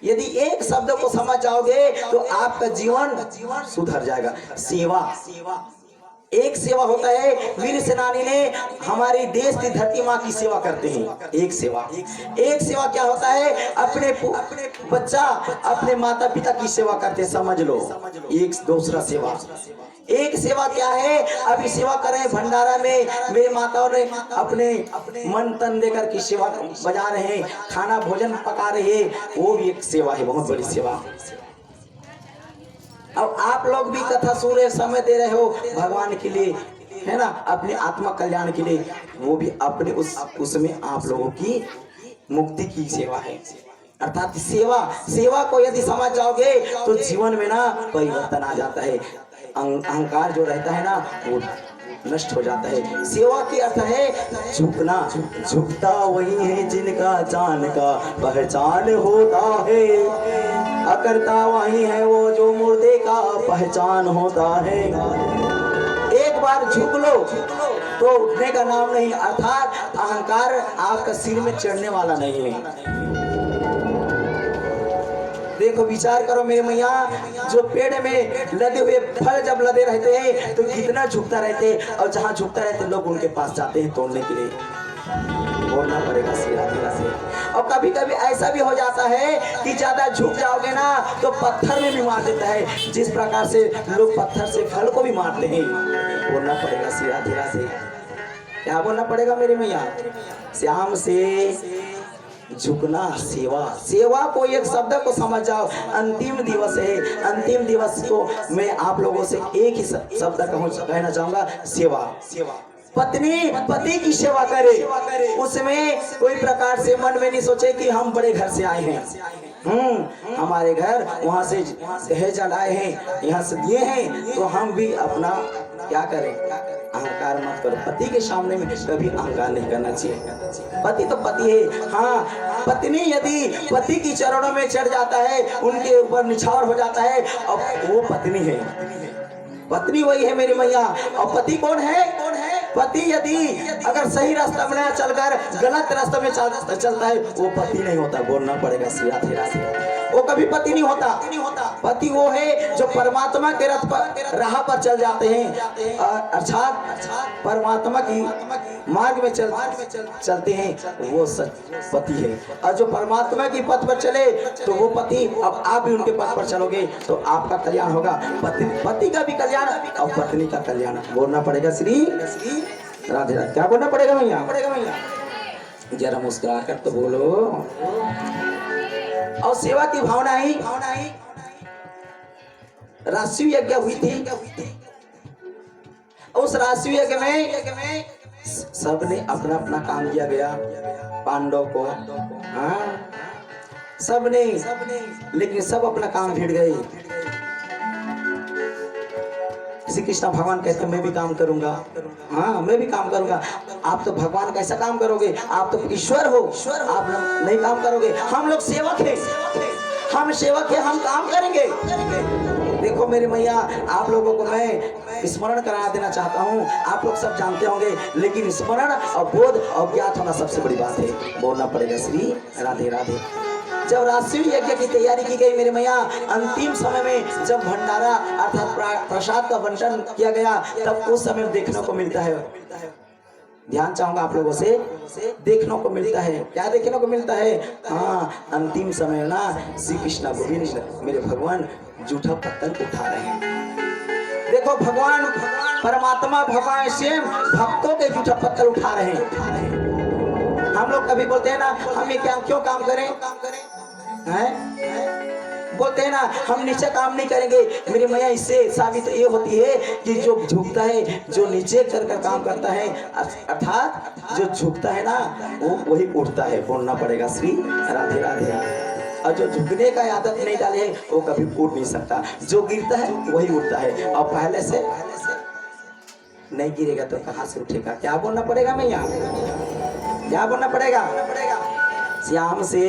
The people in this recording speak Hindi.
यदि एक शब्द को समझ जाओगे तो आपका जीवन सुधर जाएगा। सेवा, एक सेवा होता है, वीर सेनानी ने हमारी देश की धरती माँ की सेवा करते हैं। एक सेवा, एक सेवा क्या होता है, अपने बच्चा अपने माता पिता की सेवा करते, समझ लो। एक दूसरा सेवा, एक सेवा क्या है, अभी सेवा करें भंडारा में, मेरे माताओं ने अपने मन तन देकर की सेवा बजा रहे हैं, खाना भोजन पका रहे हैं, वो भी एक सेवा है, बहुत बड़ी सेवा। अब आप लोग भी कथा सुन रहे, समय दे रहे हो भगवान के लिए, है ना, अपने आत्मा कल्याण के लिए, वो भी अपने उसमें आप लोगों की मुक्ति की सेवा है। अर्थात सेवा को यदि समझ जाओगे तो जीवन में ना परिवर्तन आ जाता है। अहंकार जो रहता है ना वो नष्ट हो जाता है। सेवा के अर्थ है झुकना, झुकता वही है जिनका जान का पहचान होता है, अकर्ता वही है वो जो मुर्दे का पहचान होता है। एक बार झुक लो तो उठने का नाम नहीं, अर्थात अहंकार आपका सिर में चढ़ने वाला नहीं है। देखो विचार करो मेरे मैया, जो पेड़ में लदे हुए फल जब लदे रहते हैं तो कितना झुकता रहते हैं, और जहाँ झुकता रहते लोग उनके पास जाते हैं तोड़ने के लिए। बोलना पड़ेगा सीधा से। और कभी कभी ऐसा भी हो जाता है कि ज्यादा झुक जाओगे ना तो पत्थर में भी मार देता है, जिस प्रकार से लोग पत्थर से फल को भी मारते हैं। बोलना पड़ेगा सीधा से। क्या बोलना पड़ेगा मेरी मैया, श्याम से झुकना सेवा। सेवा को एक शब्द को समझ जाओ, अंतिम दिवस है, अंतिम दिवस को मैं आप लोगों से एक ही शब्द कहना चाहूंगा, सेवा। पत्नी पति की सेवा करे, उसमें कोई प्रकार से मन में नहीं सोचे कि हम बड़े घर से आए हैं, हमारे घर वहां से दहेज लाए हैं, यहाँ से दिए हैं, तो हम भी अपना क्या करें, अहंकार मत करो। पति के सामने में कभी अहंकार नहीं करना चाहिए। पति तो पति है। हाँ, पत्नी यदि पति की चरणों में चढ़ जाता है, उनके ऊपर निछावर हो जाता है, अब वो पत्नी है। पत्नी वही है मेरी मैया। और पति कौन है? पति यदि अगर सही रास्ता में चलकर गलत रास्ते में चलता है वो पति नहीं होता। बोलना पड़ेगा सीधा, वो कभी पति नहीं होता। पति वो है जो परमात्मा के रथ पर राह पर चल जाते हैं, अर्थात परमात्मा की मार्ग में चलते हैं, वो सच पति है। और जो परमात्मा की पथ पर चले तो वो पति। अब आप भी उनके पथ पर चलोगे तो आपका कल्याण होगा, पति का भी कल्याण और पत्नी का कल्याण। बोलना पड़ेगा श्री राधे राधे। क्या बोलना पड़ेगा भैया? जरा मुस्कुरा कर तो बोलो। और सेवा की भावना ही राष्ट्रीय यज्ञ हुई थी। उस राष्ट्रीय यज्ञ में सबने अपना अपना काम किया गया, पांडव को, हाँ सबने, लेकिन सब अपना काम भिड़ गए। श्री कृष्ण भगवान कहते हैं मैं भी काम करूंगा, हाँ मैं भी काम करूंगा। आप तो भगवान कैसा काम करोगे, आप तो ईश्वर हो, आप नहीं काम करोगे। हम लोग सेवक हैं, हम सेवक हैं, हम काम करेंगे। देखो मेरी मैया, आप लोगों को मैं स्मरण करा देना चाहता हूँ। आप लोग सब जानते होंगे, लेकिन स्मरण और बोध और ज्ञात होना सबसे बड़ी बात है। बोलना पड़ेगा श्री राधे राधे। जब राष्ट्रीय यज्ञ की तैयारी की गई मेरे मैया, अंतिम समय में जब भंडारा अर्थात प्रसाद का बंटन किया गया, तब उस समय देखने को मिलता है, ध्यान चाहूंगा आप लोगों से, देखने को मिलता है। क्या देखने को मिलता है? हाँ, अंतिम समय ना श्री कृष्ण गोविंद मेरे भगवान जूठा पत्थर उठा रहे हैं। देखो भगवान परमात्मा भगवान स्वयं भक्तों के जूठा पत्थर उठा रहे हैं। हम लोग कभी बोलते हैं ना हम ये क्यों काम करें, बोलते हैं ना हम नीचे काम नहीं करेंगे। मेरी मैया, इससे साबित ये होती है कि जो झुकता है, जो नीचे कर काम करता है, अर्थात जो झुकता है ना वो वही उठता है। बोलना पड़ेगा श्री राधे राधे। और जो झुकने का आदत नहीं डाले है वो कभी उठ नहीं सकता। जो गिरता है वही उठता है, और पहले से नहीं गिरेगा तो कहाँ से उठेगा। क्या बोलना पड़ेगा मैया? क्या बोलना पड़ेगा? श्याम से